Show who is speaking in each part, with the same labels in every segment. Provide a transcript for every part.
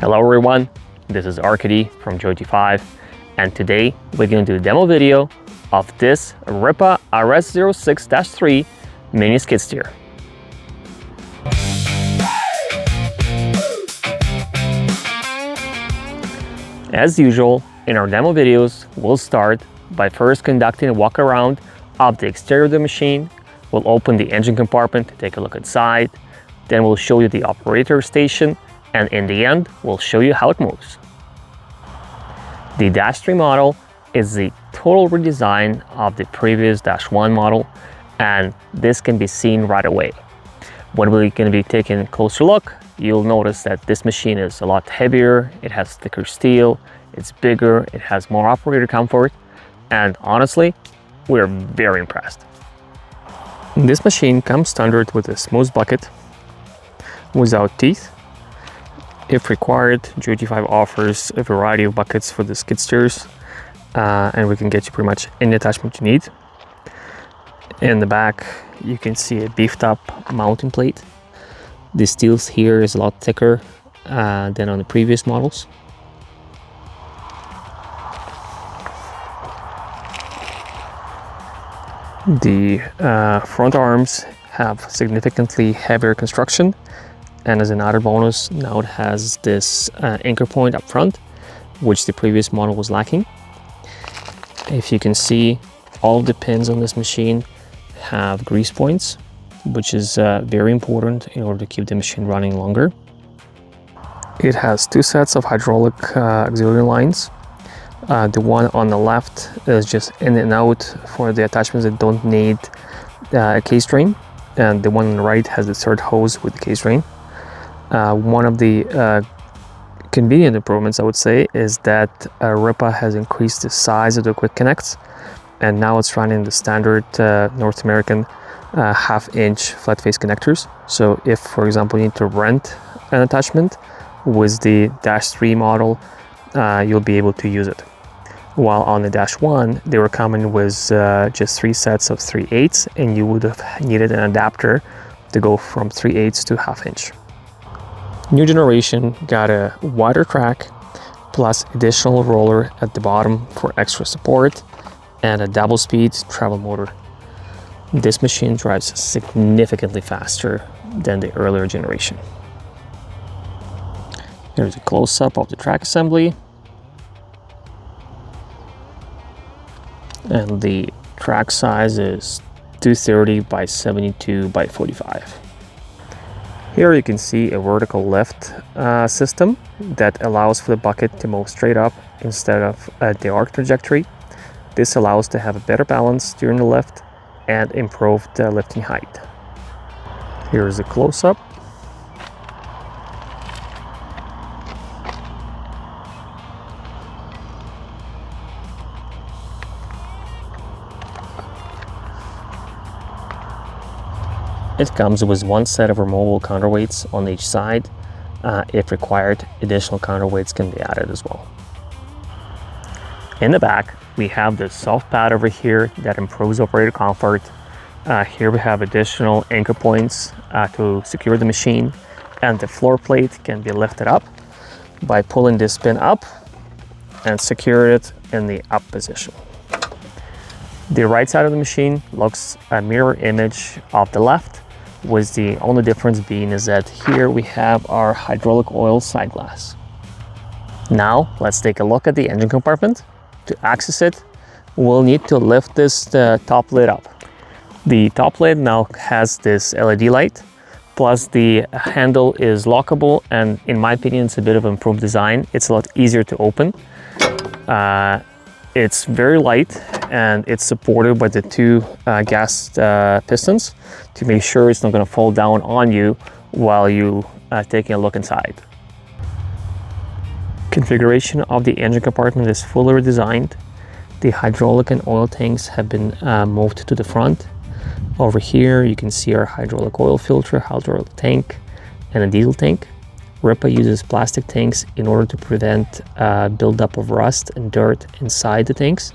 Speaker 1: Hello everyone, this is Arkady from Joy25, and today we're going to do a demo video of this Ripa RS06-3 mini skid steer. As usual, in our demo videos, we'll start by first conducting a walk around of the exterior of the machine. We'll open the engine compartment to take a look inside. Then we'll show you the operator station, and in the end, we'll show you how it moves. The Dash 3 model is the total redesign of the previous Dash 1 model, and this can be seen right away. When we're going to be taking a closer look, you'll notice that this machine is a lot heavier, it has thicker steel, it's bigger, it has more operator comfort, and honestly, we're very impressed. This machine comes standard with a smooth bucket without teeth. If required, Joy25 offers a variety of buckets for the skid steers, and we can get you pretty much any attachment you need. In the back, you can see a beefed up mounting plate. The steel here is a lot thicker than on the previous models. The front arms have significantly heavier construction, and as an added bonus, now it has this anchor point up front, which the previous model was lacking. If you can see, all of the pins on this machine have grease points, which is very important in order to keep the machine running longer. It has two sets of hydraulic auxiliary lines. The one on the left is just in and out for the attachments that don't need a case drain, and the one on the right has the third hose with the case drain. One of the convenient improvements, I would say, is that Ripa has increased the size of the quick connects, and now it's running the standard North American half-inch flat face connectors. So if, for example, you need to rent an attachment with the Dash 3 model, you'll be able to use it. While on the Dash 1, they were coming with just 3 sets of 3/8, and you would have needed an adapter to go from 3/8 to half-inch. New generation got a wider track, plus additional roller at the bottom for extra support, and a double-speed travel motor. This machine drives significantly faster than the earlier generation. Here's a close-up of the track assembly. And the track size is 230 by 72 by 45. Here you can see a vertical lift system that allows for the bucket to move straight up instead of the arc trajectory. This allows to have a better balance during the lift and improved lifting height. Here is a close-up. It comes with one set of removable counterweights on each side. If required, additional counterweights can be added as well. In the back, we have this soft pad over here that improves operator comfort. Here we have additional anchor points to secure the machine, and the floor plate can be lifted up by pulling this pin up and secure it in the up position. The right side of the machine looks a mirror image of the left, with the only difference being is that here we have our hydraulic oil side glass. Now let's take a look at the engine compartment. To access it, we'll need to lift this top lid up. The top lid now has this LED light, plus the handle is lockable, and in my opinion it's a bit of improved design. It's a lot easier to open. It's very light, and it's supported by the two gas pistons to make sure it's not going to fall down on you while you taking a look inside. Configuration of the engine compartment is fully redesigned. The hydraulic and oil tanks have been moved to the front. Over here you can see our hydraulic oil filter, hydraulic tank, and a diesel tank. Ripa uses plastic tanks in order to prevent buildup of rust and dirt inside the tanks.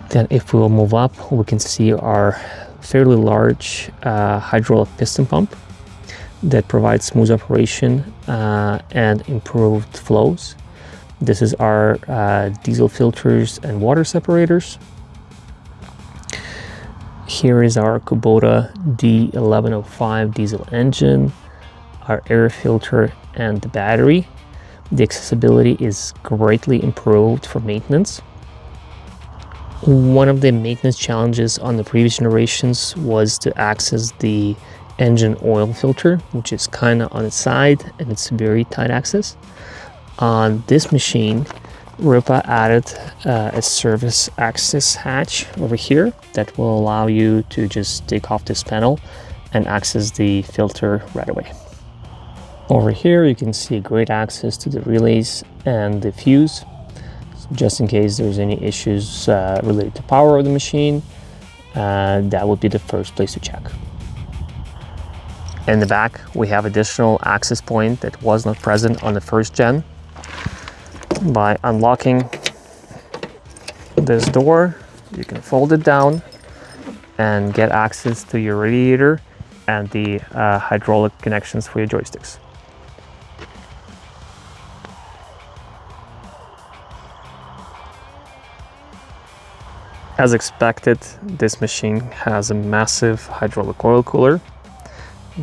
Speaker 1: Then if we'll move up, we can see our fairly large hydraulic piston pump. that provides smooth operation and improved flows. This is our diesel filters and water separators. Here is our Kubota D1105 diesel engine, our air filter and the battery. The accessibility is greatly improved for maintenance. One of the maintenance challenges on the previous generations was to access the engine oil filter, which is kind of on the side and it's very tight access. On this machine, Ripa added a service access hatch over here that will allow you to just take off this panel and access the filter right away. Over here you can see great access to the relays and the fuse, so just in case there's any issues related to power of the machine, that would be the first place to check. In the back we have additional access point that was not present on the first gen. By unlocking this door, you can fold it down and get access to your radiator and the hydraulic connections for your joysticks. As expected, this machine has a massive hydraulic oil cooler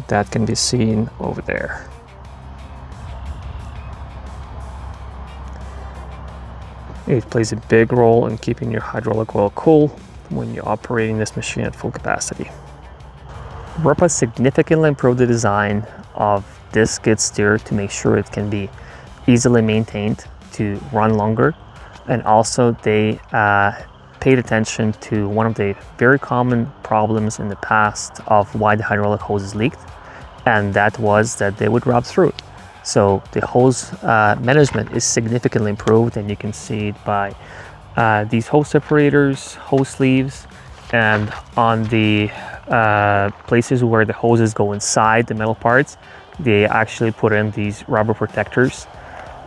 Speaker 1: that can be seen over there. It plays a big role in keeping your hydraulic oil cool when you're operating this machine at full capacity. Ripa significantly improved the design of this skid steer to make sure it can be easily maintained to run longer, and also they paid attention to one of the very common problems in the past of why the hydraulic hoses leaked, and that was that they would rub through. So the hose management is significantly improved, and you can see it by these hose separators, hose sleeves, and on the places where the hoses go inside the metal parts, they actually put in these rubber protectors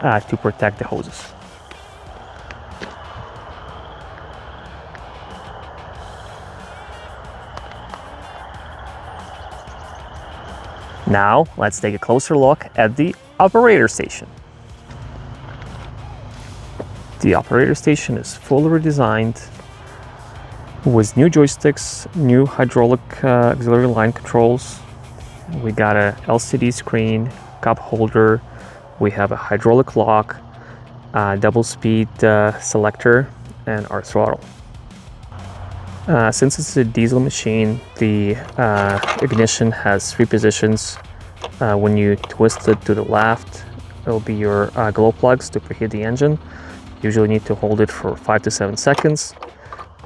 Speaker 1: to protect the hoses. Now let's take a closer look at the operator station. The operator station is fully redesigned with new joysticks, new hydraulic auxiliary line controls. We got a LCD screen, cup holder, we have a hydraulic lock, double speed selector, and our throttle. Since it's a diesel machine, the ignition has 3 positions. When you twist it to the left, it'll be your glow plugs to preheat the engine. Usually need to hold it for 5 to 7 seconds.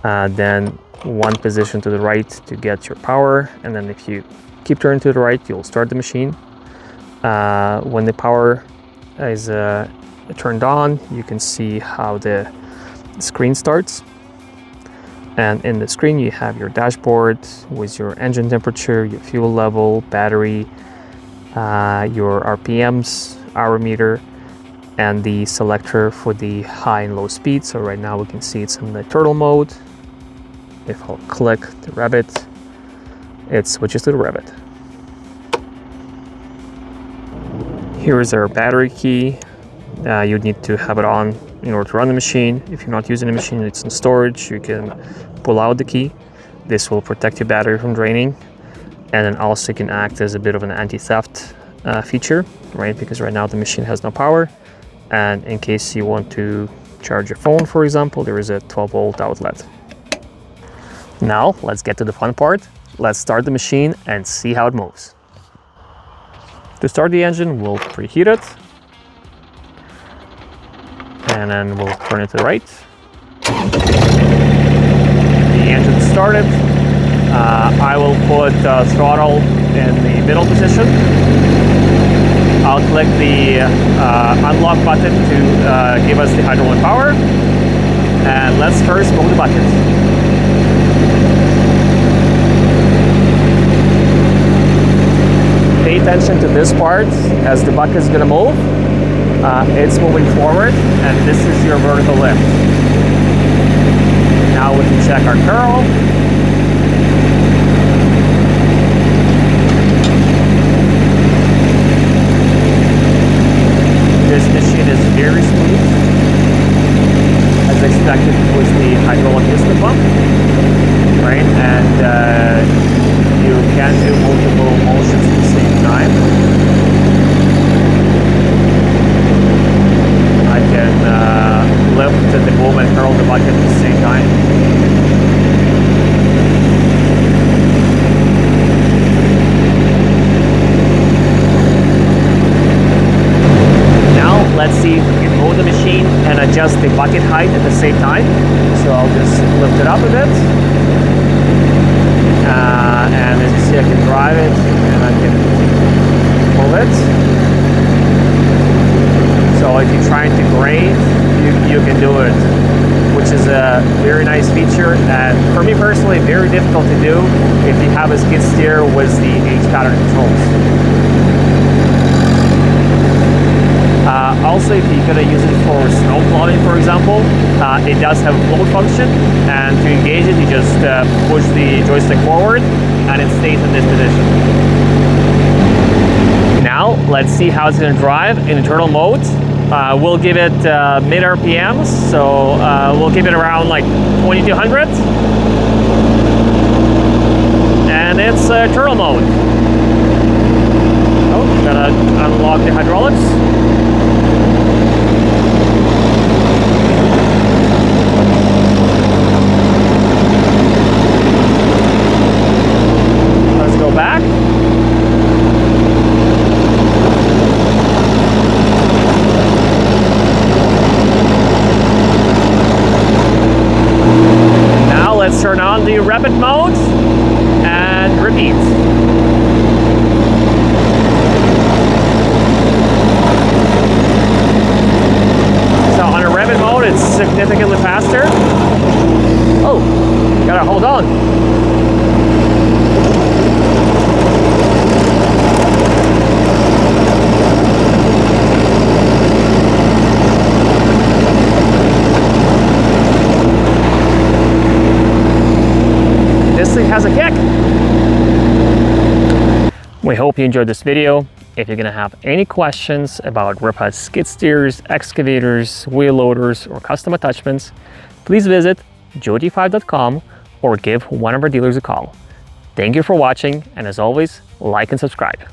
Speaker 1: Then 1 position to the right to get your power, and then if you keep turning to the right, you'll start the machine. When the power is turned on, you can see how the screen starts. And in the screen you have your dashboard with your engine temperature, your fuel level, battery, your RPMs, hour meter, and the selector for the high and low speed. So right now we can see it's in the turtle mode. If I'll click the rabbit, it switches to the rabbit. Here is our battery key. You'd need to have it on in order to run the machine. If you're not using the machine, it's in storage, you can pull out the key. This will protect your battery from draining, and then also can act as a bit of an anti-theft feature, right? Because right now the machine has no power, and in case you want to charge your phone, for example, there is a 12-volt outlet. Now let's get to the fun part. Let's start the machine and see how it moves. To start the engine, we'll preheat it, and then we'll turn it to the right. The engine started. I will put throttle in the middle position. I'll click the unlock button to give us the hydraulic power. And let's first move the buckets. Pay attention to this part as the bucket is going to move. It's moving forward, and this is your vertical lift. Now we can check our curl. connected with the hydraulic piston pump, right? And you can do multiple motions at the same time. I can lift the boom and curl the bucket at the same time. Now let's see if we can move the machine and adjust the bucket height at the same time. So I'll just lift it up a bit. And as you see, I can drive it and I can pull it. So if you're trying to grade, you can do it, which is a very nice feature, and for me personally, very difficult to do if you have a skid steer with the H pattern controls. Also, if you're going to use it for snow plowing, for example, it does have a float function, and to engage it, you just push the joystick forward and it stays in this position. Now let's see how it's going to drive in internal mode. We'll give it mid RPMs, so we'll keep it around like 2200, and it's turtle mode. Oh, gotta unlock the hydraulics. Let's go back. Let's turn on the rapid mode and repeat. So on a rapid mode, it's significantly faster. Oh, gotta hold on. This thing has a kick. We hope you enjoyed this video. If you're gonna have any questions about Ripa skid steers, excavators, wheel loaders, or custom attachments, please visit jot5.com or give one of our dealers a call. Thank you for watching, and as always, like and subscribe.